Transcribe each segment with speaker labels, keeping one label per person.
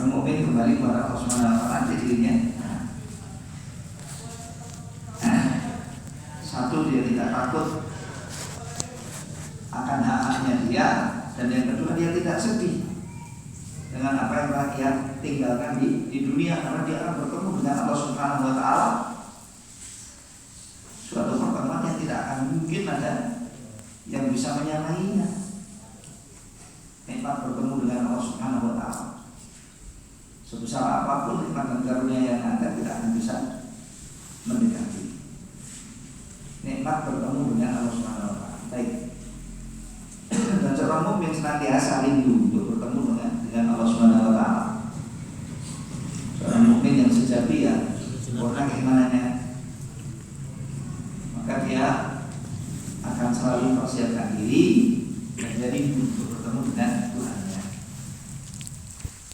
Speaker 1: Orang mukmin kembali kepada Allah Subhanahu wa taala di dirinya. Satu, dia tidak takut akan hak-haknya dia, dan yang kedua dia tidak sedih dengan apa yang telah dia tinggalkan di dunia, karena dia akan bertemu dengan Allah Subhanahu wa taala. Suatu pertemuan yang tidak akan mungkin ada yang bisa menyamainya. Nikmat bertemu dengan Allah Subhanahu wa taala. Sebesar apapun nikmat dan karunia yang ada tidak akan bisa mendekati nikmat bertemu dengan Allah Subhanahu wa taala. Baik. Dan seorang mukmin senantiasa rindu untuk bertemu dengan Allah Subhanahu wa taala. Seorang mukmin yang sejati ya, orang keimanannya, maka dia akan selalu mempersiapkan diri menjadi untuk bertemu dengan Tuhannya.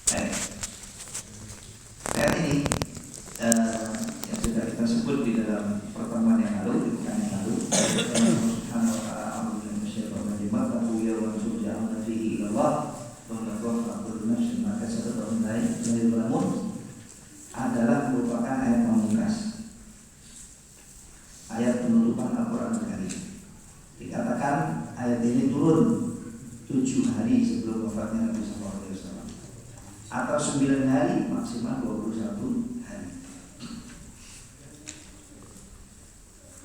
Speaker 1: Baik. Ayat ini yang sudah kita sebut di dalam pertemuan yang lalu, di pekan yang lalu. Subhanahu wa ta'ala amrul musyrikin bima taquya wa subja'una fihi ila Allah wa naqulu kullu nafsin ma kasabat wa hum la yuzlamun adalah merupakan ayat pamungkas, ayat penutupan Al-Quran Al-Karim. Dikatakan ayat ini turun 7 hari sebelum wafatnya Nabi SAW, atau 9 hari maksimal 21 hari.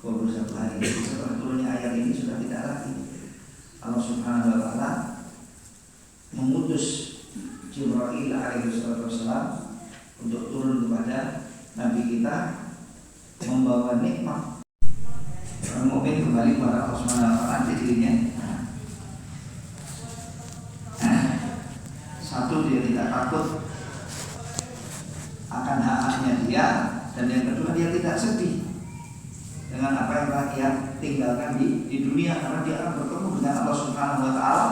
Speaker 1: 21 hari. Setelah turunnya ayat ini sudah tidak lagi Allah Subhanahu wa taala mengutus Jibril alaihi wassalam untuk turun kepada Nabi kita membawa nikmat. Orang mukmin kembali kepada Allah Subhanahu wa taala di dirinya. Satu, dia tidak takut akan hak-haknya dia, dan yang kedua dia tidak sedih dengan apa yang telah dia tinggalkan di dunia, karena dia akan bertemu dengan Allah Subhanahu wa taala.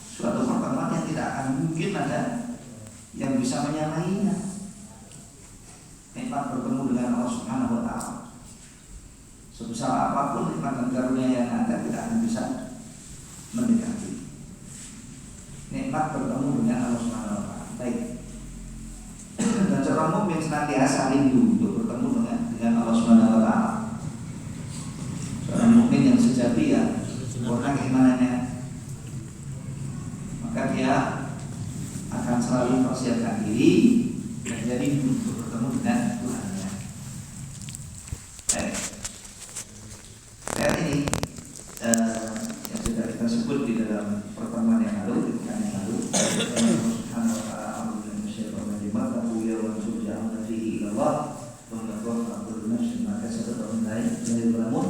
Speaker 1: Suatu pertemuan yang tidak akan mungkin ada yang bisa menyamainya. Nikmat bertemu dengan Allah Subhanahu wa taala. Sebesar apapun nikmat dan karunia yang ada tidak akan bisa mendekati nikmat bertemu dengan Allah Subhanahu wa taala. Baik. Dan seorang mukmin senantiasa rindu untuk bertemu dengan Allah Subhanahu wa taala. Seorang mukmin yang sejati ya, orang keimanannya, maka dia akan selalu mempersiapkan diri menjadi untuk bertemu dengan Tuhannya. Baik. Ayat ini yang sudah kita sebut di dalam pertemuan yang lalu, di pekan yang lalu. Subhanahu wa ta'ala amrul musyrikin bima taquya wa subja'una fihi ila Allah wa naqulu kullu nafsin ma kasabat wa hum la yuzlamun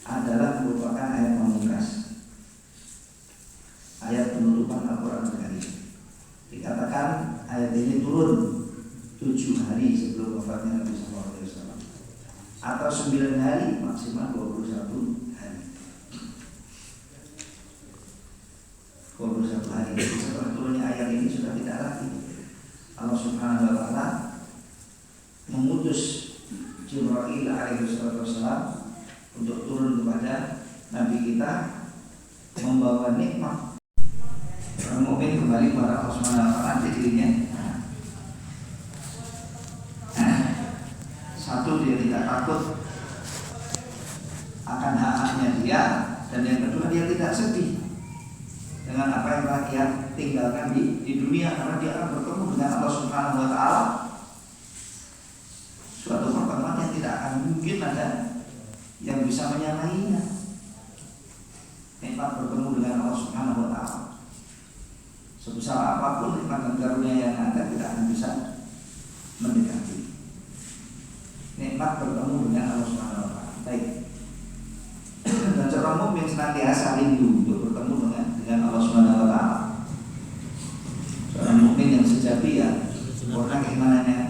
Speaker 1: adalah merupakan ayat pamungkas, ayat penutupan Al-Quran Al-Karim. Dikatakan ayat ini turun 7 hari sebelum wafatnya Nabi SAW, atau 9 hari maksimal 21 hari. 21 hari. Setelah turunnya ayat ini sudah tidak lagi Allah Subhanahu wa taala mengutus Jibril alaihi wassalam untuk turun kepada Nabi kita membawa nikmat. Orang mukmin kembali kepada Allah Subhanahu wa taala di dirinya. Satu, dia tidak takut akan hak-haknya dia, dan yang kedua dia tidak sedih dengan apa yang telah dia tinggalkan di dunia, karena dia akan bertemu dengan Allah Subhanahu wa taala. Suatu pertemuan yang tidak akan mungkin ada yang bisa menyamainya. Nikmat bertemu dengan Allah Subhanahu wa taala. Sebesar apapun nikmat dan karunia yang ada tidak akan bisa mendekati nikmat bertemu dengan Allah Subhanahu wa taala. Baik. Dan seorang mukmin senantiasa rindu untuk bertemu dengan Allah Subhanahu wa taala. Seorang mukmin yang sejati ya, orang keimanannya,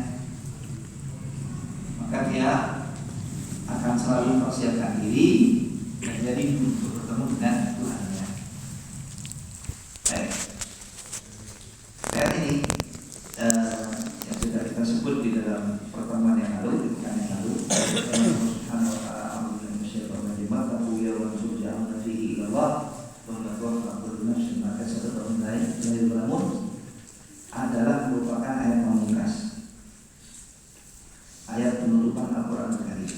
Speaker 1: maka dia akan selalu mempersiapkan diri menjadi untuk bertemu dengan Tuhannya. Baik. Ayat ini yang sudah kita sebut di dalam pertemuan yang lalu, di pekan yang lalu. Subhanahu wa ta'ala amrul musyrikin bima taquya wa subja'una fihi ila Allah wa naqulu kullu nafsin ma kasabat wa hum la yuzlamun merupakan ayat pamungkas, ayat penutupan Al-Quran Al-Karim.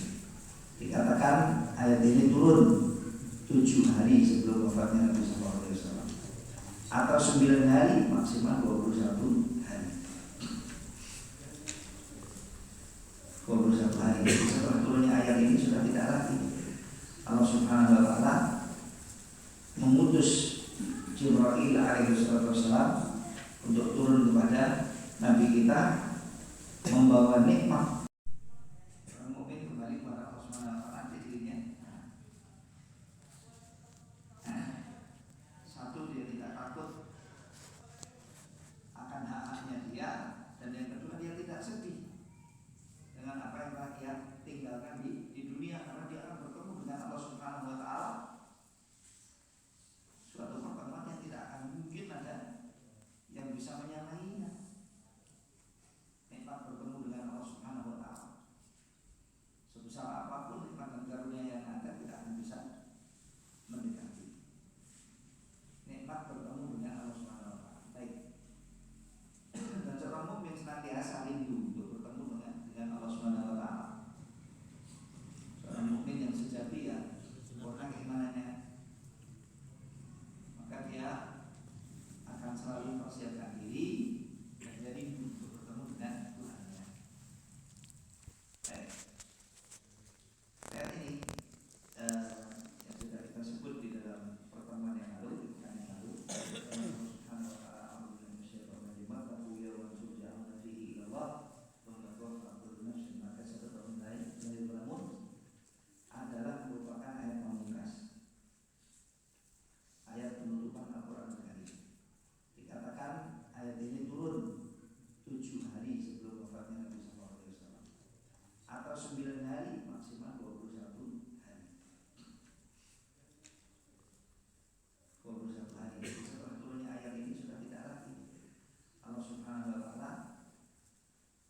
Speaker 1: Dikatakan ayat ini turun 7 hari sebelum wafatnya Nabi SAW, atau 9 hari maksimal 21 hari. 21 hari. Setelah turunnya ayat ini sudah tidak lagi Allah Subhanahu wa Ta'ala mengutus Jibril alaihissalam untuk turun kepada Nabi kita membawa nikmat. Orang mukmin kembali kepada Allah Subhanahu wa Ta'ala di dirinya. Satu, dia tidak takut akan hak-haknya dia, dan yang kedua dia tidak sedih dengan apa yang telah dia tinggalkan di dunia, karena dia akan bertemu dengan Allah Subhanahu wa Ta'ala. Suatu pertemuan yang tidak akan mungkin ada yang bisa menyamainya. Nikmat bertemu dengan Allah Subhanahu wa Ta'ala. Sebesar apapun nikmat dan karunia yang ada tidak akan bisa mendekati nikmat bertemu dengan Allah Subhanahu wa Ta'ala. Baik. Dan seorang mukmin senantiasa rindu untuk bertemu dengan Allah Subhanahu wa Ta'ala. Seorang mukmin yang sejati ya, orang keimanannya, maka dia akan selalu mempersiapkan diri dan jadi untuk bertemu dengan Tuhannya. Baik. Ayat ini yang sudah kita sebut di dalam pertemuan yang lalu, di pekan yang lalu. Allah Subhanahu wa Ta'ala amrun musyrikin lima tahu yawan surja'una fihi ilallah wa nadhafa kullu nafsin ma kasabat wa hum la yuzlamun adalah merupakan ayat pamungkas, ayat penutupan Al-Quran Al-Karim. Dikatakan ayat ini turun 7 hari sebelum wafatnya Nabi SAW, atau 9 hari maksimal 21 hari. 21 hari. Setelah turunnya ayat ini sudah tidak lagi Allah Subhanahu wa Ta'ala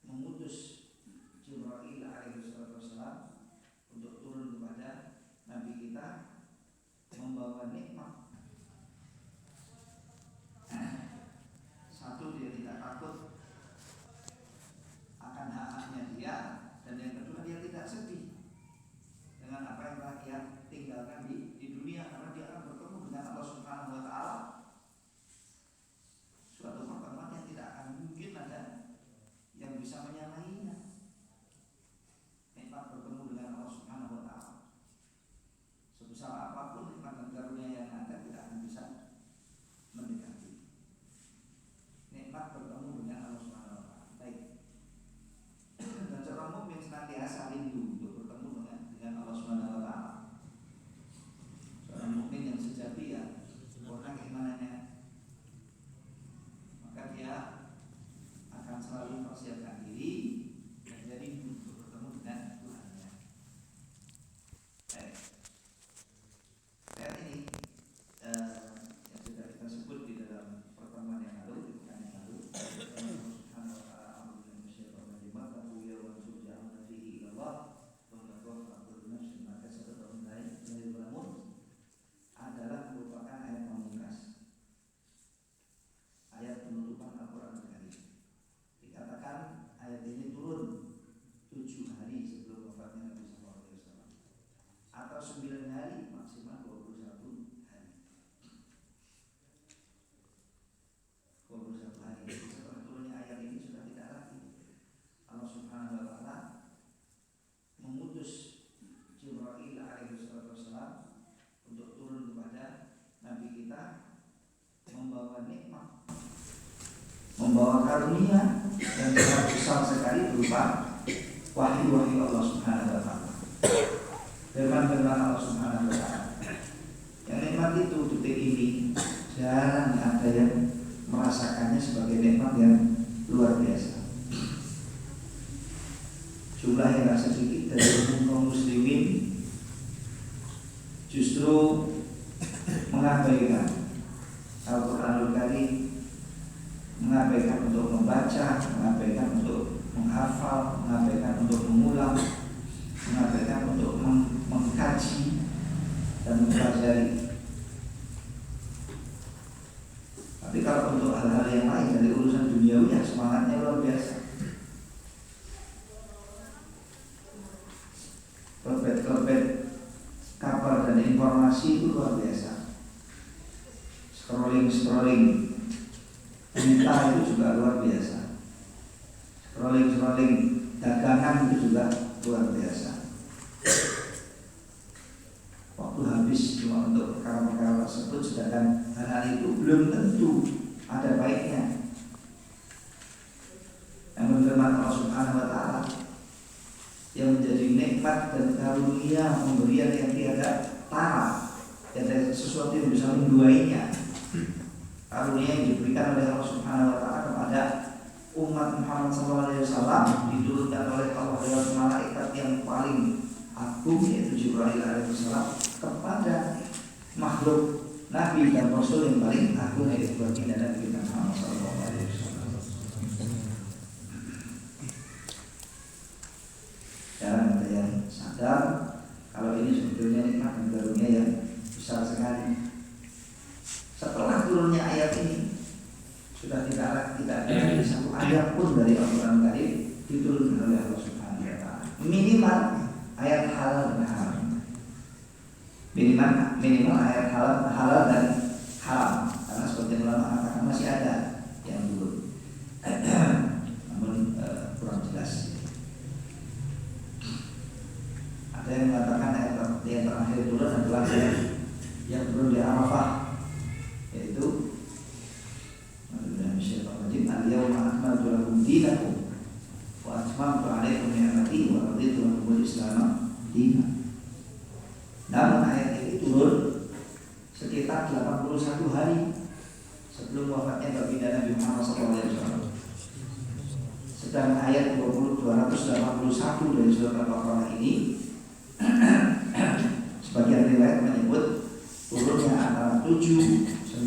Speaker 1: mengutus Jibril alaihissalam untuk turun kepada Nabi kita membawa nikmat. Satu, dia tidak takut akan hak-haknya dia, dan yang kedua dia tidak sedih dengan apa yang telah dia tinggalkan di dunia, karena dia akan bertemu dengan Allah Subhanahu wa Ta'ala. Suatu pertemuan yang tidak akan mungkin ada yang bisa menyamainya. Nikmat bertemu dengan Allah Subhanahu wa Ta'ala. Sebesar apapun nikmat dan karunia yang ada tidak akan bisa mendekati nikmat bertemu dengan Allah Subhanahu wa Ta'ala. Baik. Dan seorang mukmin senantiasa rindu untuk bertemu dengan Allah Subhanahu wa Ta'ala. Seorang mukmin yang sejati ya, orang keimanannya, maka dia akan selalu mempersiapkan diri dan jadi untuk bertemu dengan Tuhannya. Baik. Ayat ini yang sudah kita sebut di dalam pertemuan yang lalu, di pekan yang lalu. Allah Subhanahu wa Ta'ala amrun musyrikin lima tahu yawan surja'una fihi ilallah wa nadhafa kullu nafsin ma kasabat wa hum la yuzlamun adalah merupakan ayat pamungkas, ayat penutupan Al-Quran Al-Karim. Dikatakan ayat ini turun 7 hari sebelum wafatnya Nabi SAW, atau 9 hari maksimal 21 hari. 21 hari. Setelah turunnya ayat ini sudah tidak lagi Allah Subhanahu wa Ta'ala mengutus Jibril alaihissalam untuk turun kepada Nabi kita membawa nikmat, membawa karunia yang sangat besar sekali berupa wahyu-wahyu Allah Subhanahu wa Ta'ala, firman-firman Allah Subhanahu wa Ta'ala. Yang nikmat itu detik ini jarang ada yang merasakannya sebagai nikmat yang luar biasa. Jumlah yang tidak sedikit dari kaum muslimin justru mengabaikan Al-Quranul Karim, mengabaikan untuk membaca, mengabaikan untuk menghafal, mengabaikan untuk mengulang, mengabaikan untuk mengkaji dan mempelajari. Tapi kalau untuk hal-hal yang lain dari urusan duniawi yang semangatnya luar biasa. Kelepet kabar dan informasi itu luar biasa. Scrolling berita itu juga luar biasa. Scrolling dagangan itu juga luar biasa. Waktu habis cuma untuk perkara-perkara tersebut, sedangkan hal-hal itu belum tentu ada baiknya. Yang berfirman Allah Subhanahu wa Ta'ala, yang menjadi nikmat dan karunia pemberian yang tiada tara, tiada sesuatu yang bisa menduainya. Karunia yang diberikan oleh Allah Subhanahu wa Ta'ala kepada umat Muhammad SAW diturunkan oleh Allah lewat malaikat yang paling agung, yaitu Jibril alaihissalam, kepada makhluk Nabi dan Rasul yang paling agung, yaitu baginda Nabi Muhammad SAW. Jarang ada yang sadar kalau ini sebetulnya nikmat dan karunia yang besar sekali. Setelah turunnya ayat ini, sudah tidak ada lagi satu ayat pun dari Al-Quran Karim diturunkan oleh Allah Subhanahu wa Ta'ala. Minimal ayat halal dan haram. Minimal ayat halal dan haram. Karena seperti ulama mengatakan masih ada yang turun, namun kurang jelas. Ada yang mengatakan ayat yang terakhir turun adalah ayat yang turun di Arafah, yaitu al-yawma akmaltu lakum dinakum wa atmamtu alaikum ni'mati wa raditu lakumul Islam dinan. Namun ayat ini turun sekitar 81 hari sebelum wafatnya baginda Nabi Muhammad SAW. Sedang ayat 281 dari surat Al-Baqarah ini sebagian riwayat menyebut turunnya antara 7, 9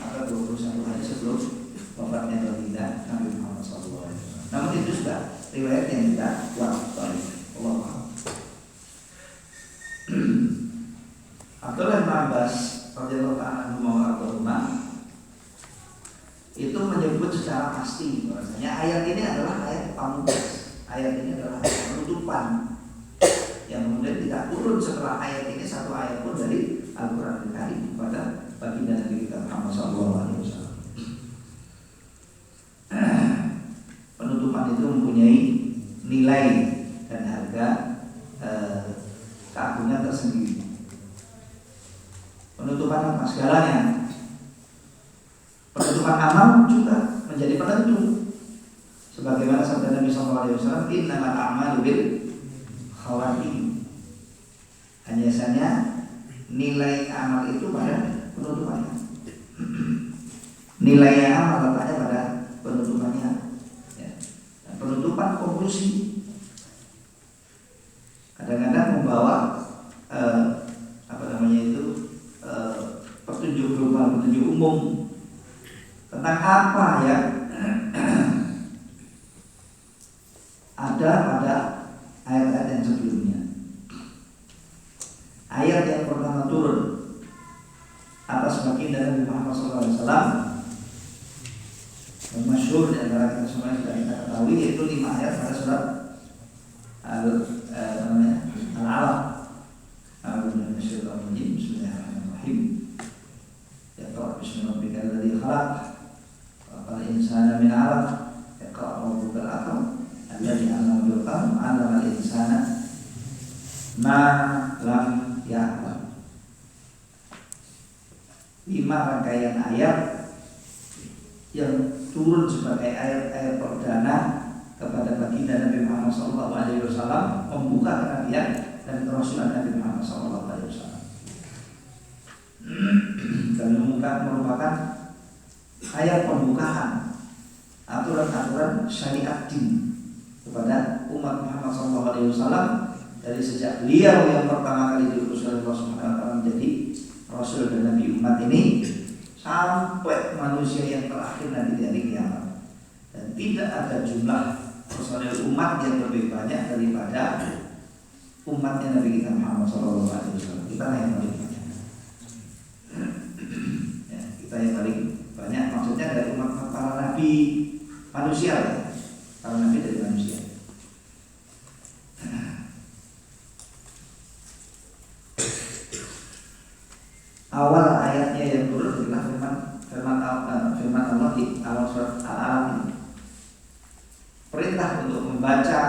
Speaker 1: atau 21 hari sebelum wafatnya baginda Nabi Muhammad SAW. Namun itu sudah riwayat yang tidak kuat. Allah paham. Abdullah bin Abbas radhiyallahu ta'ala anhu itu menyebut secara pasti bahwasanya ayat ini adalah ayat pamungkas. Ayat ini adalah ayat penutupan yang kemudian tidak turun setelah ayat ini satu ayat pun dari Al-Quran Al-Karim kepada baginda Nabi kita Muhammad SAW. Penutupan itu mempunyai nilai dan harga keagungan tersendiri. Penutupan apa? Segalanya. Penutupan amal juga menjadi penentu. Sebagaimana sabda Nabi SAW, innamal a'malu bil khawatim. Hanya saja nilai amal itu pada penutupannya. Nilai amal letaknya pada penutupannya. Ya. Dan penutupan konklusi kadang-kadang membawa petunjuk global, petunjuk umum tentang apa yang ada pada ayat-ayat yang sebelumnya. Ayat yang pertama turun atas baginda Nabi Muhammad SAW yang masyhur di antara kita semua sudah kita ketahui, yaitu 5 ayat pada surat Al-Alaq. Bismillahirrahmanirrahim. Iqra' bismi rabbikal ladzi khalaq, khalaqal insana min 'alaq, iqra' rabbukal akram alladzi 'allama bil qalam 'allamal insana ma lam ya'lam. 5 rangkaian ayat yang turun sebagai ayat-ayat perdana kepada baginda Nabi Muhammad SAW, membuka kenabian dan kerasulan Nabi Muhammad SAW, dan merupakan ayat pembukaan aturan-aturan syariat din kepada umat Muhammad SAW dari sejak beliau yang pertama kali diutus oleh Allah Subhanahu wa Ta'ala menjadi Rasul dan Nabi umat ini sampai manusia yang terakhir nanti di hari kiamat. Dan tidak ada jumlah personil umat yang lebih banyak daripada umatnya Nabi kita Muhammad SAW. Kita yang paling banyak. Ya, kita yang paling banyak, maksudnya dari umat nabi manusia ya. Para nabi dari manusia. Awal ayatnya yang turun adalah firman Allah di awal surat Al-Alaq ini. Perintah untuk membaca,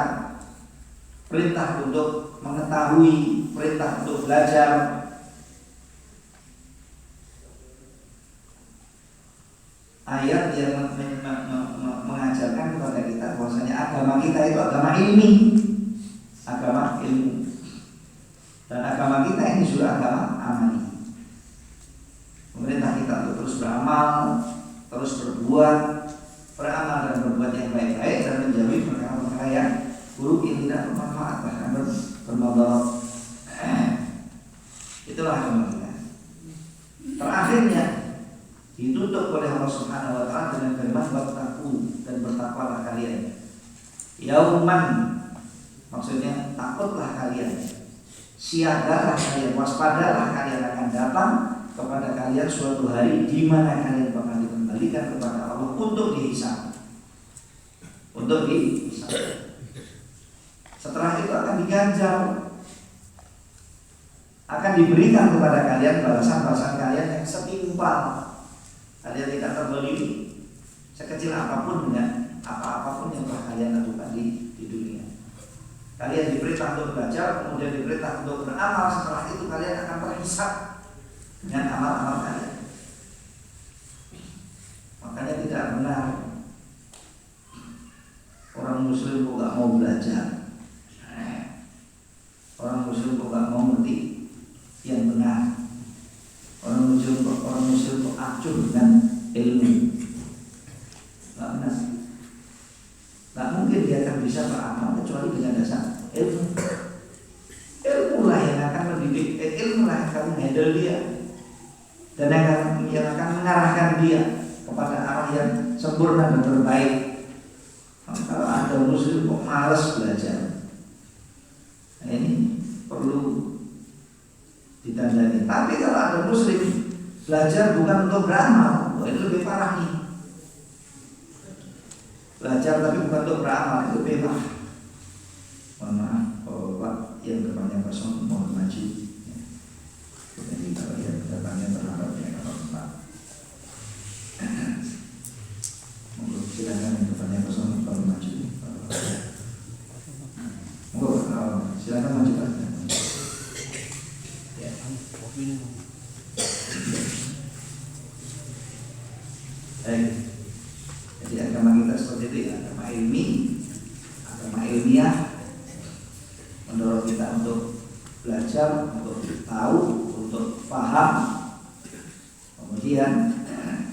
Speaker 1: perintah untuk mengetahui, perintah untuk belajar. Ayat yang mengajarkan kepada kita bahwasanya agama kita itu agama ilmi, agama ilmu, dan agama kita ini juga agama amali. Pemerintah kita untuk terus beramal, terus berbuat, beramal dan berbuat yang baik-baik dan menjauhi perkara-perkara yang buruk yang tidak bermanfaat bahkan bermudarat. Itulah agama kita. Terakhirnya ditutup oleh Allah Subhanahu wa taala dengan firman wattaqu dan bertakwalah kalian. Yauman, maksudnya takutlah kalian. Siagalah kalian, waspadalah kalian akan datang kepada kalian suatu hari di mana kalian bakal dikembalikan kepada Allah untuk dihisab. Untuk dihisab. Setelah itu akan diganjar, akan diberikan kepada kalian balasan-balasan kalian yang setimpal. Kalian tidak terzalimi sekecil apapun dengan apa-apapun yang telah kalian lakukan di dunia. Kalian diperintah untuk belajar, kemudian diperintah untuk beramal. Setelah itu kalian akan terhisab dengan amal-amal kalian. Makanya tidak benar orang muslim kok gak mau belajar, orang muslim kok gak mau ngerti yang benar, orang muslim kok acuh dengan ilmu. Gak benar. Gak mungkin dia akan bisa beramal kecuali dengan dasar ilmu. Ilmu lah yang akan mendidik, ilmu lah yang akan menghandle dia, dan yang akan mengarahkan dia kepada arah yang sempurna dan terbaik. Kalau ada muslim kok malas belajar, nah ini perlu ditandani. Tapi kalau ada muslim belajar bukan untuk beramal, itu lebih parah nih. Belajar tapi bukan untuk beramal, itu lebih parah. Mohon maaf, Bapak yang depannya kosong mohon maju. Jadi kalau yang depannya terlambat ya kalau Pak. Silakan yang depannya kosong mohon maju. Silakan maju Pak. Ya. Jadi agama kita seperti itu ya, agama ilmi, agama ilmiah, mendorong kita untuk belajar, untuk tahu, untuk paham, kemudian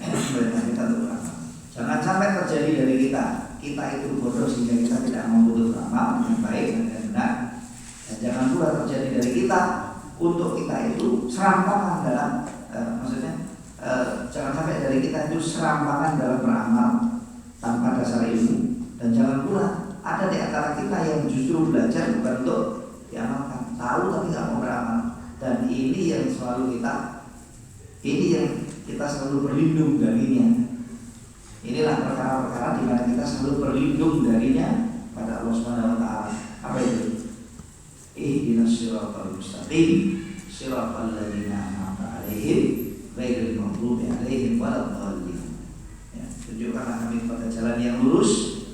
Speaker 1: perintah kita untuk beramal. Jangan sampai terjadi dari kita itu bodoh sehingga kita tidak mau untuk beramal dengan baik dan dengan benar. Dan jangan pula terjadi dari kita untuk kita itu serampangan dalam jangan sampai dari kita itu serampangan dalam beramal tanpa dasar ilmu. Dan jangan pula ada di antara kita yang justru belajar bukan untuk diamalkan, tahu tapi tidak mau beramal. Dan ini yang kita selalu berlindung darinya. Inilah perkara-perkara di mana kita selalu berlindung darinya pada Allah Subhanahu wa taala. Apa itu? Ihdinas siratal mustaqim, siratal ladzina an'amta 'alaihim ghairil maghdubi 'alaihim waladdallin. Ya, tunjukkanlah kami pada jalan yang lurus,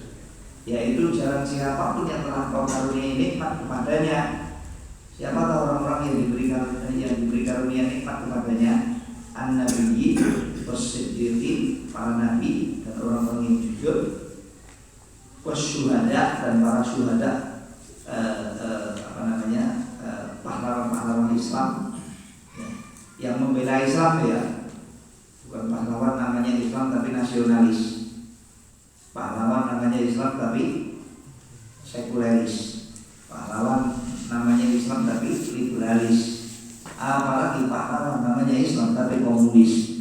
Speaker 1: yaitu jalan siapapun yang telah Kau karuniai nikmat kepadanya. Siapa tahu orang-orang yang diberi karunia nikmat kepadanya? An-nabiyyi was-siddiqin, para nabi dan orang-orang yang jujur, wasyuhada dan para syuhada, pahlawan-pahlawan Islam ya, yang membela Islam ya, bukan pahlawan namanya Islam tapi nasionalis, pahlawan namanya Islam tapi sekuleris, pahlawan namanya Islam tapi liberalis, apalagi pahlawan namanya Islam tapi komunis.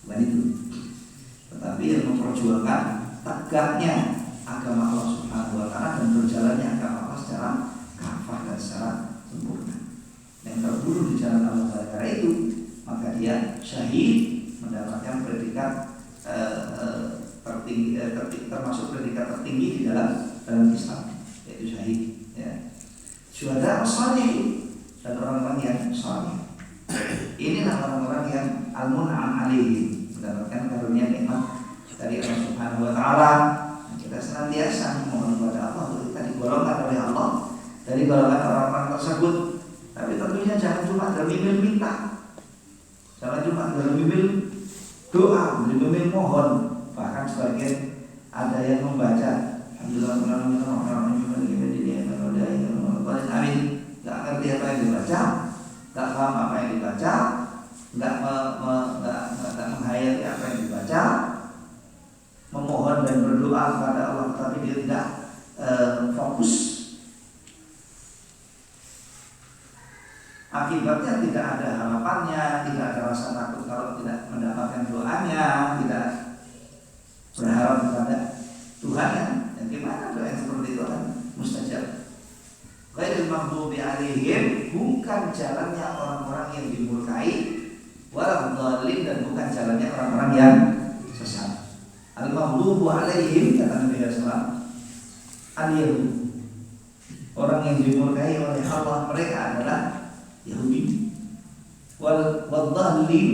Speaker 1: Bukan itu. Tetapi yang memperjuangkan tegaknya agama Allah Subhanahu wa taala dan berjalannya agama Allah secara kafah dan secara sempurna. Yang terbunuh di jalan Allah gara-gara itu, maka dia syahid, mendapatkan predikat tertinggi, termasuk predikat tertinggi di dalam Islam, yaitu syahid. Ya. Syuhada salih dan orang-orang yang salih. Inilah orang-orang yang al-mun'am alaihim, mendapatkan karunia nikmat dari Allah Subhanahu wa taala. Kita senantiasa memohon kepada Allah untuk kita digolongkan oleh Allah dari golongan orang-orang tersebut. Tapi tentunya jangan cuma dalam mimil minta, jangan cuma dalam mimil doa, dalam mimil mohon. Bahkan sebagian ada yang membaca amin, nggak ngerti apa yang dibaca, nggak paham apa yang dibaca, nggak menghayati apa yang dibaca, memohon dan berdoa kepada Allah, tapi dia tidak fokus. Akibatnya tidak ada harapannya, tidak ada rasa takut kalau tidak mendapatkan doanya, tidak berharap kepada Tuhan. Dan gimana doa yang seperti itu kan mustajab. Ghairil maghdubi alaihim, bukan jalannya orang-orang yang dimurkai, wala dhalin, dan bukan jalannya orang-orang yang sesat. Al-maghdubu alaihim, kata Nabi SAW, al-Yahud, orang yang dimurkai oleh Allah, mereka adalah Yahudi. Wal-dhalin,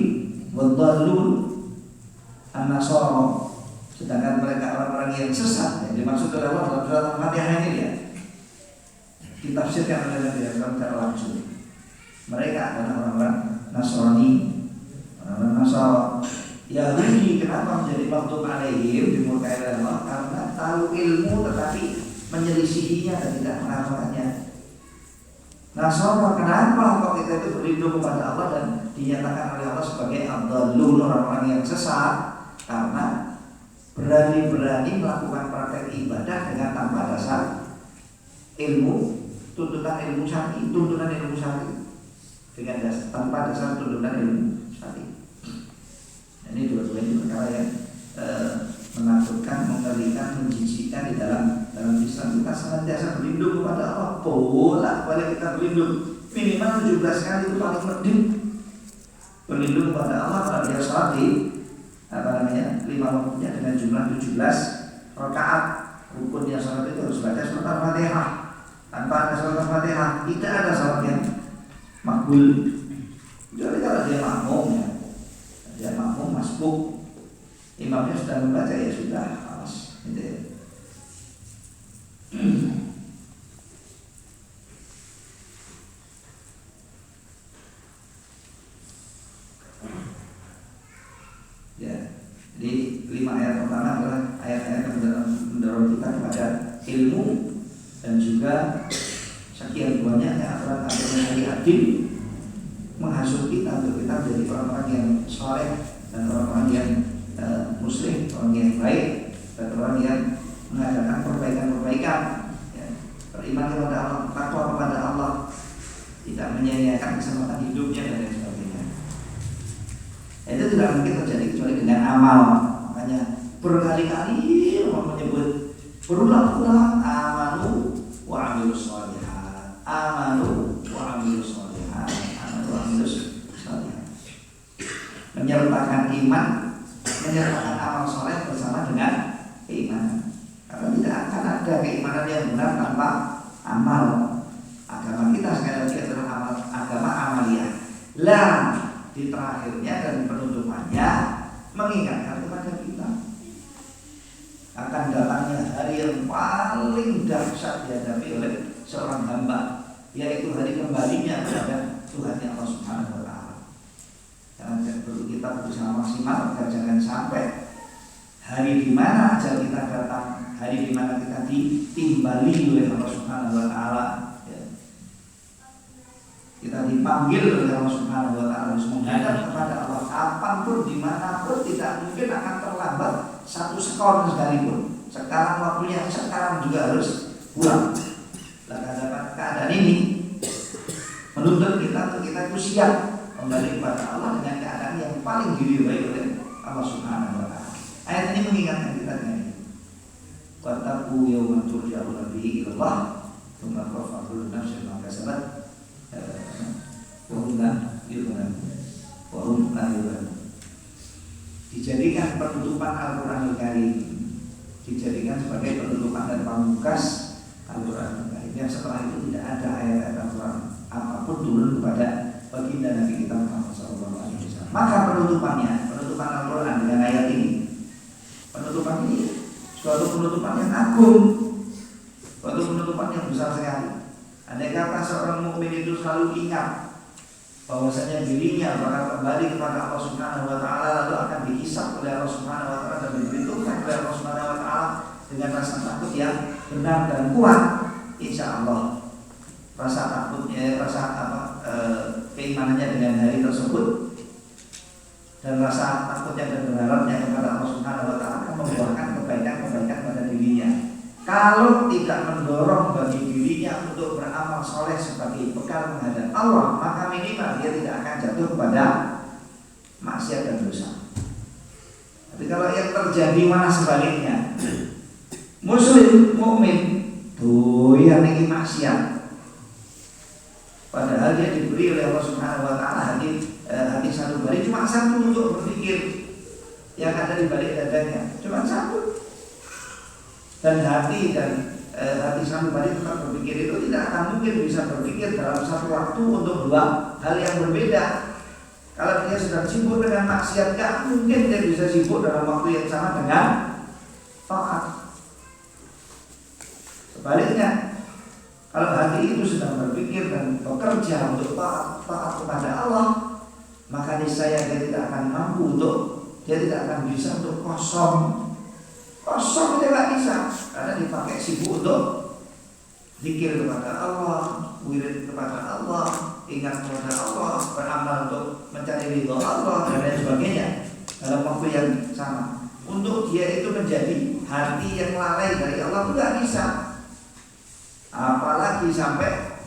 Speaker 1: wal-dhalun, an-Nasara, sedangkan mereka orang-orang yang sesat. Yang dimaksud oleh Allah dalam surat Al-Fatihah ini ya, ditafsirkan oleh Nabi SAW secara langsung. Mereka adalah orang-orang Nasrani, orang-orang Nasara. Yahudi kenapa menjadi maghdub alaihim, dimurkai oleh Allah? Karena tahu ilmu tetapi menyelisihinya dan tidak mengamalkannya. Nasara kenapa kok kita itu berlindung kepada Allah dan dinyatakan oleh Allah sebagai ad-dhallun, orang-orang yang sesat? Karena berani-berani melakukan praktek ibadah dengan tanpa dasar ilmu, tuntunan ilmu syar'i, dengan tanpa dasar tuntunan ilmu syar'i. Ini dua-duanya perkara yang menakutkan, mengerikan, menjijikkan di dalam Islam. Kita senantiasa berlindung kepada Allah, bolak-balik kita berlindung minimal 17 kali, itu paling penting. Berlindung kepada Allah kalau dia sholat di 5 waktunya dengan jumlah 17 rakaat. Rukunnya sholat itu harus baca surat Al-Fatihah. Tanpa ada surat Al-Fatihah tidak ada sholat yang makbul. Jadi kalau dia makmum ya, dia makmum masbuk, imamnya sudah membaca ya sudah, alas gitu ya. Ya, jadi 5 ayat pertama adalah ayat-ayat yang mendorong kita kepada ilmu dan juga sekian banyaknya aturan-aturan yang adil menghasut kita untuk kita menjadi orang-orang yang soleh dan orang-orang yang muslim, orang yang baik dan orang yang mengadakan perbaikan-perbaikan, ya, beriman kepada Allah, takwa kepada Allah, tidak menyia-nyiakan kesempatan hidupnya dan lain sebagainya. Itu tidak mungkin terjadi kecuali dengan amal. Makanya berkali-kali Allah menyebut berulang-ulang amanu wa amilus sholihat, amanu wa amilus sholihat, amanu wa amilus sholihat. Menyertakan iman, menyertakan amal soleh bersama dengan keimanan. Karena tidak akan ada keimanan yang benar tanpa amal. Agama kita sekali lagi adalah agama amaliyah. Lah di terakhirnya dan penutupannya mengingatkan kepada kita akan datangnya hari yang paling dahsyat dihadapi oleh seorang hamba, yaitu hari kembalinya kepada Tuhan yang Allah Subhanahu wa taala. Jangan perlu kita berusaha maksimal agar jangan sampai hari di mana ajal kita datang, hari di mana kita ditimbali oleh Allah Subhanahu wa taala, ya. Kita dipanggil oleh Allah Subhanahu wa taala harus menghadap kepada Allah kapanpun, dimanapun, tidak mungkin akan terlambat 1 sekon sekalipun. Sekarang waktunya, sekarang juga harus pulang. Keadaan ini menuntut kita untuk kita itu siap kembali kepada Allah dengan keadaan yang paling diridhai oleh Allah Subhanahu wa taala. Ayat ini mengingatkan kita dengan ini. Wattaqu yawman turja'una fihi ila Allah, tsumma tuwaffa kullu nafsin ma kasabat wa hum la yuzlamun. Dijadikan penutupan Al-Qur'anul Karim dijadikan sebagai penutupan dan pamungkas Al-Quran yang setelah itu tidak ada ayat-ayat Al-Quran apapun turun kepada baginda Nabi kita Muhammad SAW. Maka penutupan Al-Quran dengan ayat ini, penutupan ini suatu penutupan yang agung, suatu penutupan yang besar sekali. Andai kata seorang mukmin itu selalu ingat bahwasanya dirinya bakal kembali kepada Allah Subhanahu wa taala, lalu akan dihisab oleh Allah Subhanahu wa taala dan diperhitungkan oleh Allah Subhanahu wa taala dengan rasa takut yang benar dan kuat, insya Allah rasa takutnya, keimanannya dengan hari tersebut dan rasa takutnya dan berharapnya kepada Allah Subhanahu wa taala akan membuahkan kebaikan-kebaikan pada dirinya. Kalau tidak mendorong bagi dirinya untuk beramal soleh sebagai bekal menghadap Allah, maka minimal dia tidak akan jatuh kepada maksiat dan dosa. Tapi kalau yang terjadi malah sebaliknya, muslim mukmin doyan ini maksiat, padahal dia diberi oleh Allah Subhanahu wa taala hati sanubari cuma satu untuk berpikir, yang ada di balik dadanya cuma satu. Dan hati sanubari tetap berpikir itu tidak akan mungkin bisa berpikir dalam satu waktu untuk dua hal yang berbeda. Kalau dia sedang sibuk dengan maksiat, gak mungkin dia bisa sibuk dalam waktu yang sama dengan taat. Sebaliknya, kalau hati itu sedang berpikir dan bekerja untuk taat kepada Allah, maka niscaya dia tidak akan mampu dia tidak akan bisa untuk kosong dia nggak bisa, karena dipakai sibuk untuk zikir kepada Allah, wirid kepada Allah, ingat kepada Allah, beramal untuk mencari ridho Allah dan lain sebagainya dalam waktu yang sama. Untuk dia itu menjadi hati yang lalai dari Allah itu nggak bisa, apalagi sampai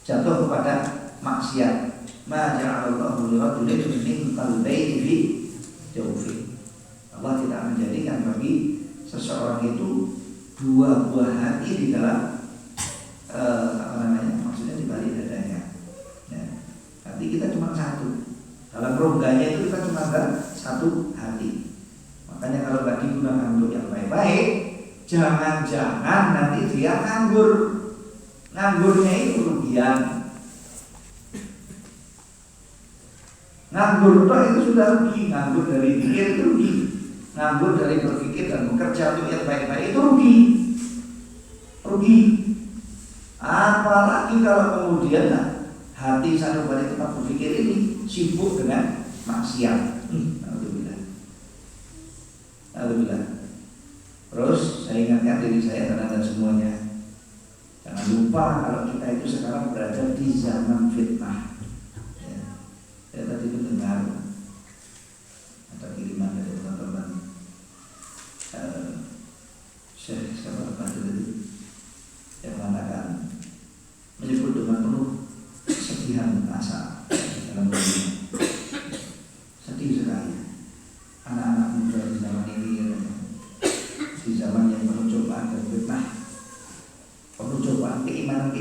Speaker 1: jatuh kepada maksiat. Ma ja'alallahu li rajulin min qalbayni fi jawfi. Allah tidak menjadikan bagi seseorang itu dua buah hati di dalam maksudnya di balik dadanya. Ya. Hati kita cuma satu. Dalam rongganya itu kita cuma ada satu hati. Makanya kalau nggak digunakan untuk yang baik-baik, jangan-jangan nanti dia nganggur. Nganggurnya itu kerugian. Nganggur itu sudah rugi. Nganggur dari pikir itu rugi. Nganggur dari berpikir dan bekerja untuk yang baik-baik itu rugi. Apalagi kalau kemudian hati sanubari tetap berpikir ini sibuk dengan maksiat. Alhamdulillah. Terus saya ingatkan diri saya dan semuanya, jangan lupa kalau kita itu sekarang berada di zaman fitnah. Ya. Saya tadi mendengar ada kiriman dari teman-teman Syekh Sabah Badri yang mengatakan, menyebut dengan penuh kesedihan asa dalam diri, sedih sekali anak-anak muda di zaman ini, di zaman yang penuh cobaan dan fitnah, penuh cobaan keimanan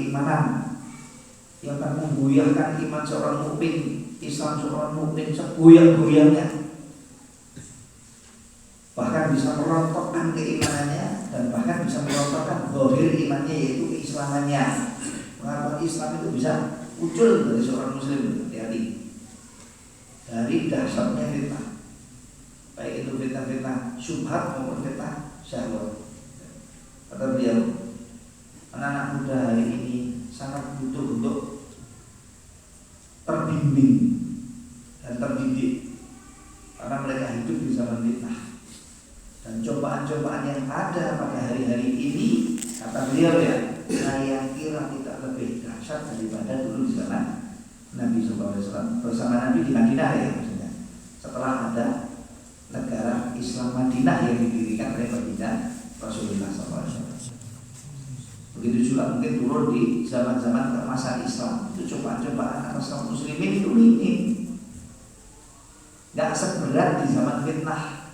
Speaker 1: yang akan menggoyahkan iman seorang mukmin, Islam seorang mukmin segoyang-goyangnya, bahkan bisa merontokkan keimanannya dan bahkan bisa merontokkan zahir imannya, yaitu keislamannya. Mengapa Islam itu bisa muncul dari seorang muslim? Hati-hati dari dahsyatnya fitnah, baik itu fitnah-fitnah syubhat maupun fitnah syahwat. Kata beliau, anak-anak muda hari ini sangat butuh untuk terbimbing dan terdidik, karena mereka hidup di zaman fitnah. Dan cobaan-cobaan yang ada pada hari-hari ini, kata beliau ya, saya kira tidak lebih dahsyat daripada dulu di zaman Nabi SAW. Bersama Nabi di Madinah ya, maksudnya setelah ada negara Islam Madinah yang didirikan oleh baginda Rasulullah SAW. Begitu juga mungkin turun di zaman-zaman keemasan Islam, itu cobaan-cobaan atas kaum muslimin itu minim, nggak seberat di zaman fitnah.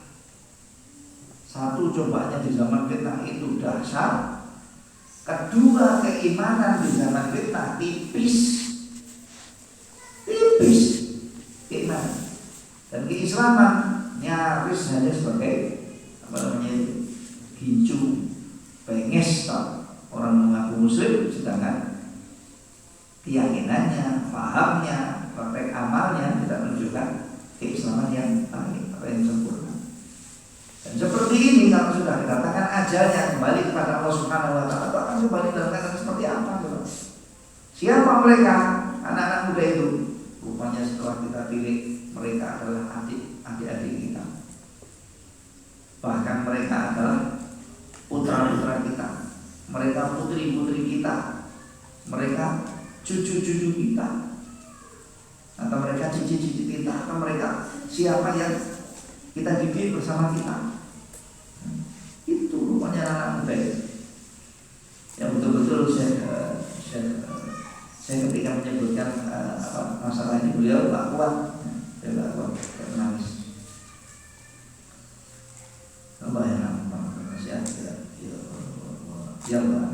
Speaker 1: Satu, cobaannya di zaman fitnah itu dahsyat. Kedua, keimanan di zaman fitnah tipis keimanan. Dan keislaman nyaris hanya sebagai gincu, penges orang mengaku muslim, sedangkan keyakinannya, fahamnya, praktek amalnya tidak menunjukkan keislaman yang baik atau yang sempurna. Dan seperti ini kalau sudah dikatakan ajalnya kembali kepada Allah Subhanahu wa taala, akan kembali dalam keadaan seperti apa? Siapa mereka? Anak-anak muda itu. Rupanya setelah kita pilih, mereka adalah adik-adik kita. Bahkan mereka adalah putra-putra kita. Mereka putri-putri kita. Mereka cucu-cucu kita. Atau mereka cici-cici kita. Atau mereka siapa yang kita didik bersama kita. Itu rupanya anak muda yang betul-betul saya ketika menyebutkan masalah ini beliau tak kuat, saya tak kuat, saya menangis. Allah yang nasihat ya Allah.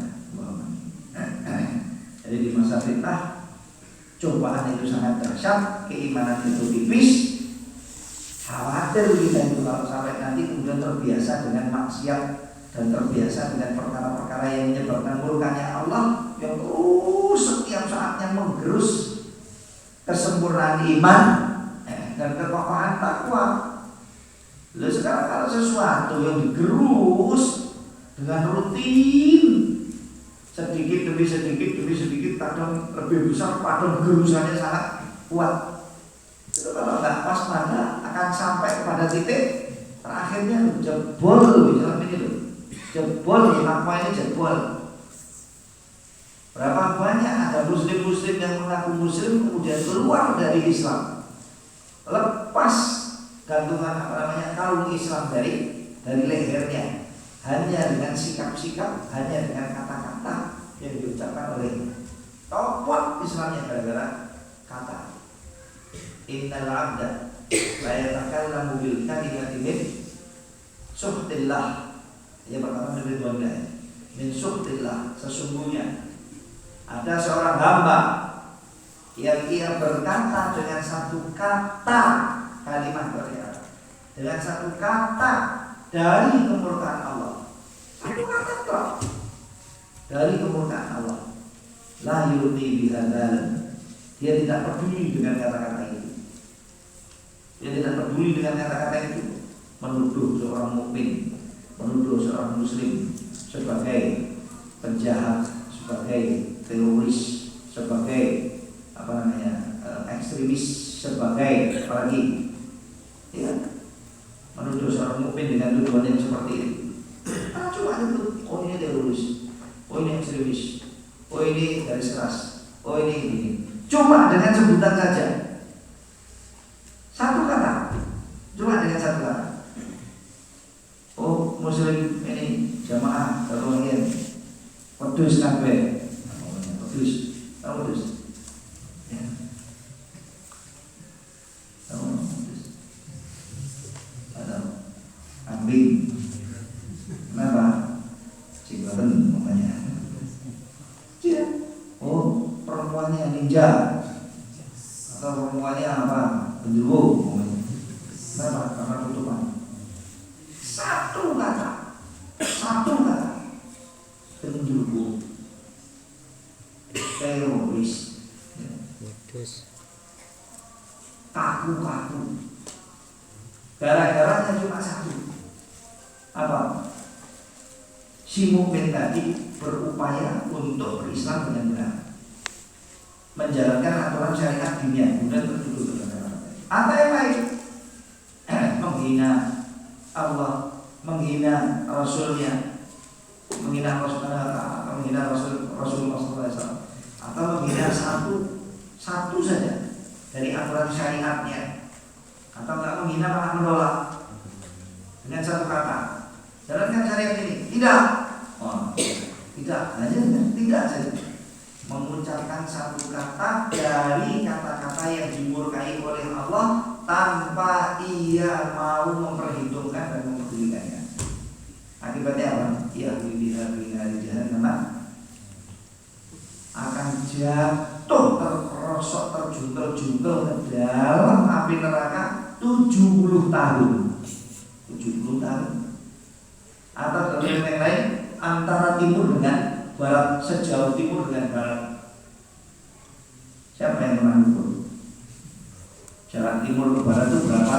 Speaker 1: Jadi di masa fitnah cobaan itu sangat dahsyat, keimanan itu tipis. Khawatir kita itu kalau sampai nanti kemudian terbiasa dengan maksiat dan terbiasa dengan perkara-perkara yang menyebabkan murkanya Allah yang terus setiap saatnya menggerus kesempurnaan iman dan kekokohan takwa. Lalu sekarang kalau sesuatu yang digerus dengan rutin sedikit demi sedikit kadang lebih besar, kadang gerusannya sangat kuat. Itu kalau nggak pas pada akan sampai kepada titik terakhirnya jebol dalam ini loh. Jebol, takwa ini jebol. Berapa banyak ada muslim-muslim yang mengaku muslim kemudian keluar dari Islam, lepas gantungan kalung Islam dari lehernya, hanya dengan sikap-sikap, hanya dengan kata-kata yang diucapkan olehnya. Copot Islamnya gara-gara kata. Innal 'abda la yatakallamu bil kalimati min suhtillah. Ya pertama dari Bunda min suhtillah, sesungguhnya ada seorang hamba yang ia berkata dengan satu kata, kalimat berkata dengan satu kata dari kemurkaan Allah. Satu kata terus dari kemurkaan Allah. La yuti bihadalan. Dia tidak peduli dengan kata-kata itu. Dia tidak peduli dengan kata-kata itu. Menuduh seorang mukmin, menuduh seorang muslim sebagai penjahat, sebagai teroris, sebagai ekstremis, sebagai apalagi ya, menuduh seorang mukmin dengan tuduhan yang seperti itu. Cuma itu, oh ini teroris, oh ini ekstremis, oh ini garis keras, oh ini. Cuma dengan sebutan saja, satu kata, cuma dengan satu kata. Oh muslim ini jamaah terlalu pedus kabeh. Pedus. Ya. Pedus. Ada kambing. Kenapa? Cibaten namanya. Dia. Oh, perempuannya ninja. Atau perempuannya apa? Penjuru. Kenapa? Karena tutupan. Satu kata. Penjuru. Teroris, kaku. Gara-garanya cuma satu. Apa? Si mukmin tadi berupaya untuk berislam dengan benar, menjalankan aturan syariat dunia, kemudian tertuduh dengan apa yang lain? Menghina Allah, menghina Rasulnya, menghina Rasulullah, menghina Rasulullah SAW, atau menghina satu saja dari aturan syariatnya, atau enggak menghina malah menolak dengan satu kata. Jalankan syariat ini, tidak, tidak saja mengucapkan satu kata dari kata-kata yang dimurkai oleh Allah tanpa ia mau memperhitungkan dan memperdulikannya. Akibatnya apa? Yahweh binari jahannam, akan jatuh terperosok terjungkel ke dalam api neraka 70 tahun. 70 tahun. Atau dalam yang lain antara timur dengan barat, sejauh timur dengan barat. Siapa yang pernah ukur? Jarak timur ke barat itu berapa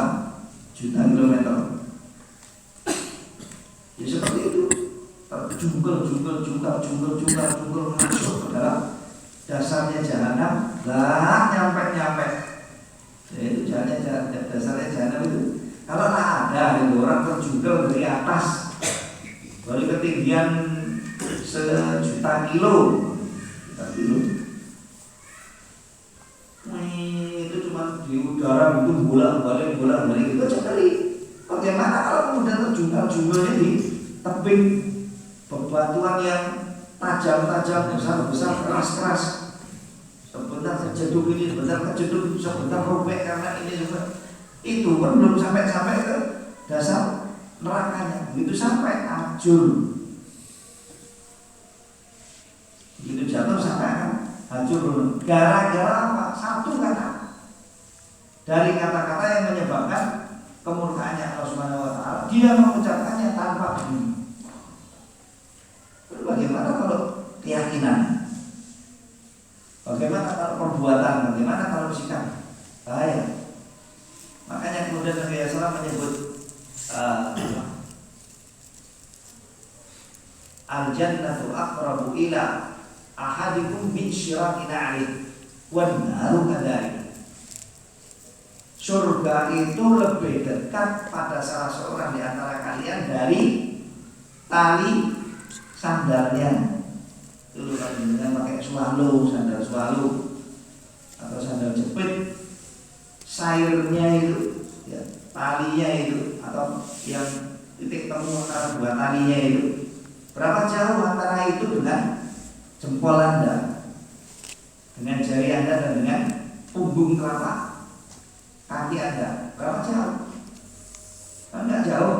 Speaker 1: juta kilometer? Ya seperti itu. Jungkel masuk ke dalam dasarnya jahanam, nggak nyampe. Ya itu dasarnya jahanam itu. Kalau tak ada orang terjungkel dari atas, dari ketinggian sejuta kilo, itu cuma di udara itu bolak-balik itu aja kali. Bagaimana kalau kemudian terjungkel di tebing bebatuan yang tajam-tajam, besar-besar, keras-keras, sebentar kejeduk ini, sebentar robek karena ini itu kan belum sampai ke dasar nerakanya. Begitu sampai hancur, begitu jatuh sampai akan hancur. Gara-gara apa? Satu kata dari kata-kata yang menyebabkan kemurkaannya Allah Subhanahu wa Ta'ala. Dia mengucapkannya tanpa bunyi. Bagaimana kalau keyakinan? Bagaimana kalau perbuatan? Bagaimana kalau sikap? Bahaya. Makanya kemudian Nabi SAW menyebut al-jannatu aqrabu ila ahadikum min syirakin alih wan naru kadhalik. Surga itu lebih dekat pada salah seorang di antara kalian dari tali sandalnya. Dulu kan dengan pakai sandal swalo atau sandal jepit, sairnya itu, ya, talinya itu atau yang titik temu antara dua talinya itu, berapa jauh antara itu dengan jempol Anda, dengan jari Anda dan dengan punggung telapak kaki Anda, berapa jauh? Kan nggak jauh,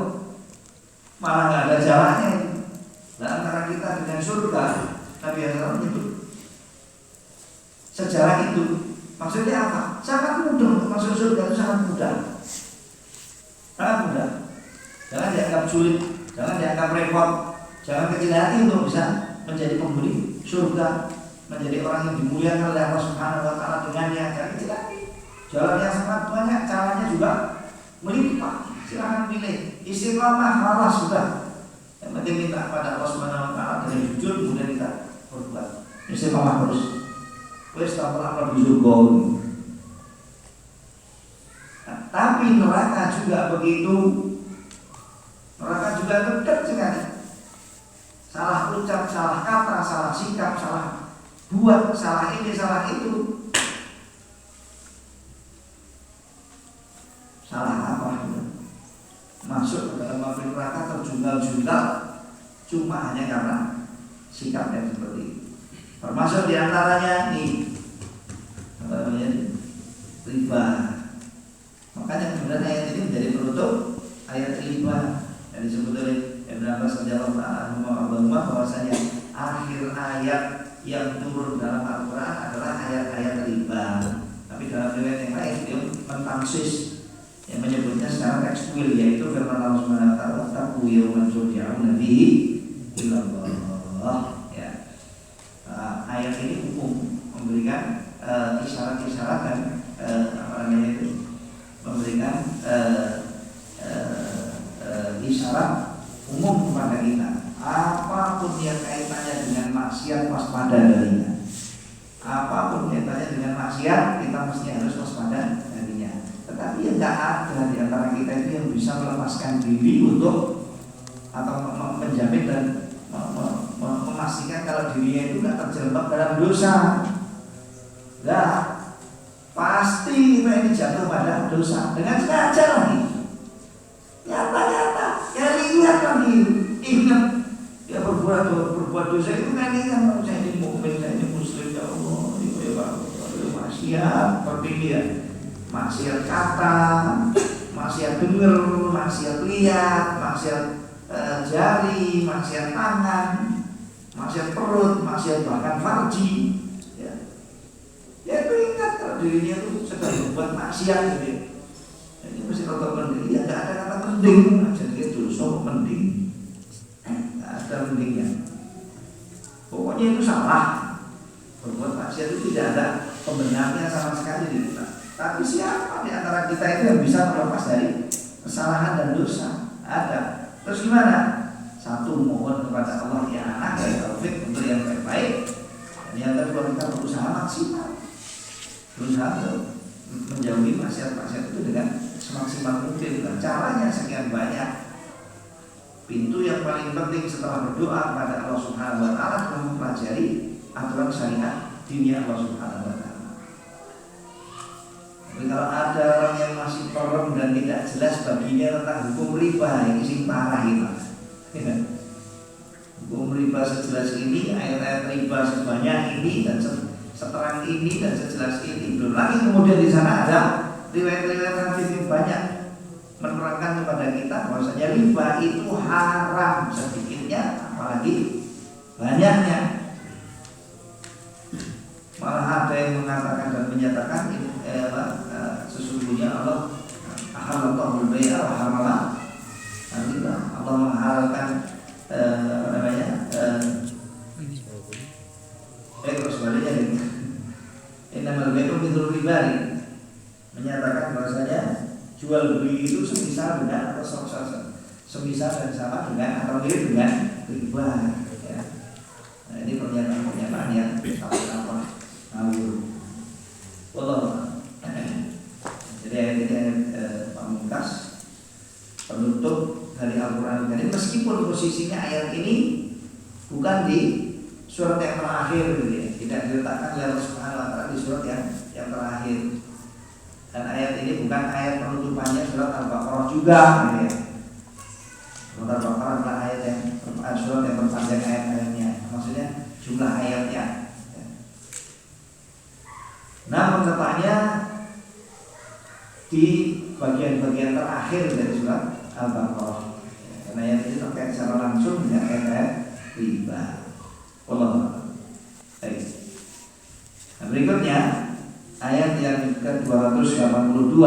Speaker 1: malah nggak ada jalannya. Nah, antara kita dengan surga, Nabi SAW menyebut sejarah itu. Maksudnya apa? Sangat mudah untuk masuk surga, itu sangat mudah. Sangat mudah. Jangan dianggap sulit, jangan dianggap repot, jangan kecil hati untuk bisa menjadi penghuni surga, menjadi orang yang dimuliakan oleh Allah Subhanahu wa Ta'ala dengannya. Jangan kecil hati. Jalannya sangat banyak, caranya juga melimpah. Silakan pilih. Istiqomah, malah sudah. Yang penting minta kepada Allah Subhanahu wa Ta'ala dengan jujur, kemudian kita berbuat. Istiqomah terus. Wes tak pernah di surga. Nah, tapi neraka juga begitu. Neraka juga dekat sekali. Salah ucap, salah kata, salah sikap, salah buat, salah ini, salah itu. Salah apa? Masuk ke dalam api neraka terjungkal-jungkal cuma hanya karena sikapnya seperti itu. Termasuk diantaranya nih, apa namanya, riba. Makanya kemudian ayat ini menjadi penutup ayat riba yang disebut oleh Ibnu Abbas radhiyallahu anhu bahwasanya akhir ayat yang turun dalam Al-Quran adalah ayat-ayat riba. Tapi dalam riwayat yang lain dia mentaksis yang menyebutnya secara tekstual, yaitu firman Allah Subhanahu wa Ta'ala, "Taqu yawman turja'una fihi ila Allah." Ya. Ayat ini hukum memberikan isyarat-isyarat dan apa namanya itu, memberikan isyarat umum kepada kita. Apapun yang kaitannya dengan maksiat, waspada darinya. Apapun kaitannya dengan maksiat, kita mesti harus waspada darinya. Tetapi yang tidak ada di antara kita itu yang bisa melepaskan diri untuk atau menjamin dan memastikan kalau dirinya itu tidak terjerembab dalam dosa. Nah, pasti kita ini jatuh pada dosa dengan sengaja lagi. Nyata-nyata, ya lihat lagi, ingat ya berbuat dosa itu kan ingat, saya ini mukmin, saya ini muslim, ya Allah, ya Pak, maksiat seperti dia. Maksiat kata, maksiat dengar, maksiat lihat, maksiat jari, maksiat tangan, maksiat perut, maksiat bahkan farji. Ya itu ingat kalau dirinya itu sedang berbuat maksiat gitu. Ini mesti tetap mending. Ya tidak ada kata mending, jadi dosa mending. Ada pentingnya. Pokoknya itu salah. Berbuat maksiat itu tidak ada pembenarnya sama sekali di kita. Tapi siapa di antara kita itu yang bisa terlepas dari kesalahan dan dosa? Ada. Terus gimana? Satu, mohon kepada Allah yang anak dan taufik untuk yang terbaik. Dan yang kedua, kita berusaha maksimal, berusaha menjauhi maksiat-maksiat itu dengan semaksimal mungkin. Dan caranya sekian banyak. Pintu yang paling penting setelah berdoa kepada Allah Subhanahu wa taala adalah mempelajari aturan syariat dinnya Allah Subhanahu wa taala. Tapi kalau ada orang yang masih kolom dan tidak jelas baginya tentang hukum riba, ini sing parah itu. Hukum riba sejelas ini, ayat-ayat riba sebanyak ini dan seterang ini dan sejelas ini. Belum lagi kemudian di sana ada riwayat-riwayat hadis yang banyak menerangkan kepada kita bahwasanya riba itu haram sedikitnya apalagi banyaknya. Malah ada yang mengatakan dan menyatakan sesungguhnya Allah ahallallahu al-bai'a wa harrama riba. Allah menghalalkan sebaliknya innamal bai'u mithlu riba, menyatakan bahwasanya jual beli itu semisal dengan atau semisal dan sama dengan atau mirip dengan riba. Ya. Nah, ini pernyataan yang apa ngawur. Wallah. Jadi ayat ini ayat pamungkas penutup dari Al-Quran. Jadi meskipun posisinya ayat ini bukan di surat yang terakhir, gitu ya. Tidak diletakkan oleh Allah Subhanahu wa taala di surat yang terakhir. Dan ayat ini bukan ayat penutupannya surat Al-Baqarah juga, gitu ya. Surat Al-Baqarah adalah ayat yang surat yang terpanjang ayat-ayatnya, maksudnya jumlah ayatnya. Nah, letaknya di bagian-bagian terakhir dari surat Al-Baqarah. Karena ayat ini terkait secara langsung dengan ayat riba. Wallahu a'lam. Nah, berikutnya ayat yang ke-282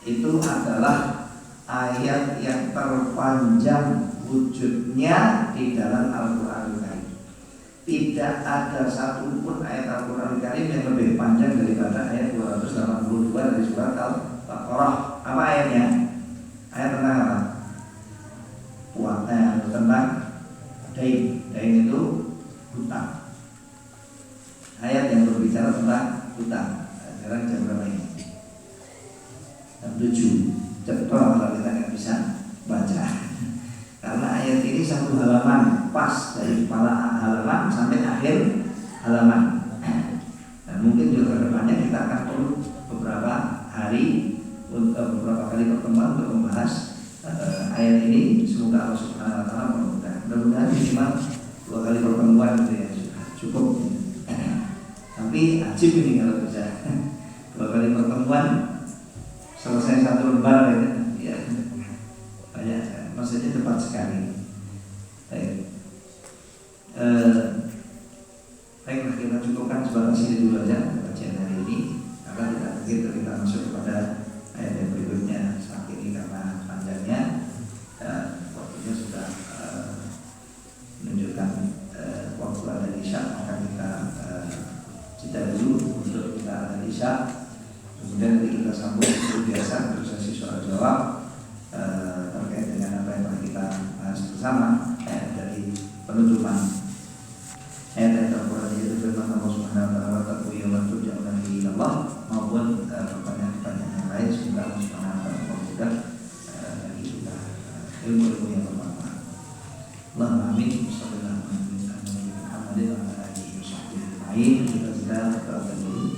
Speaker 1: itu adalah ayat yang terpanjang wujudnya di dalam Al-Quran Karim. Tidak ada satupun ayat Al-Quran Karim yang lebih panjang daripada ayat 282 dari surat Al-Baqarah. Apa ayatnya? Ayat tentang apa? Puasa, tentang dain. Dain itu hutang. Ayat yang berbicara tentang hutang. Sekarang jam berapa ini? Jam 7. Cepat kalau kita nggak bisa baca. Karena ayat ini satu halaman, pas dari kepala halaman sampai akhir halaman. Dan mungkin juga kedepannya kita akan perlu beberapa hari, beberapa kali pertemuan untuk membahas ayat ini. Semoga Allah Subhanahu wa taala memudahkan. Mudah-mudahan minimal 2 kali pertemuan itu ya sudah cukup. Tapi ajib ini kalau bisa 2 kali pertemuan selesai 1 lembar ya. Banyak, maksudnya cepat sekali. Baiklah, kita cukupkan sebatas ini dulu aja kajian hari ini. Karena tidak mungkin kita masuk kepada ayat yang berikutnya saat ini karena panjangnya waktunya sudah menunjukkan waktu ada isya, maka kita jeda dulu untuk kita ada isya. Kemudian nanti kita sambung seperti biasa untuk sesi soal jawab terkait dengan apa yang telah kita bahas bersama dari penutupan ayat Al-Quran, yaitu firman Allah Subhanahu wa taala taqu yawman turja'una fihi ila Allah, maupun pertanyaan-pertanyaan yang lain. Semoga Allah Subhanahu wa taala memudahkan bagi kita ilmu-ilmu yang bermanfaat. Allahumma amin. Sallallahu alaihi wa sallam. Kita sudah dulu.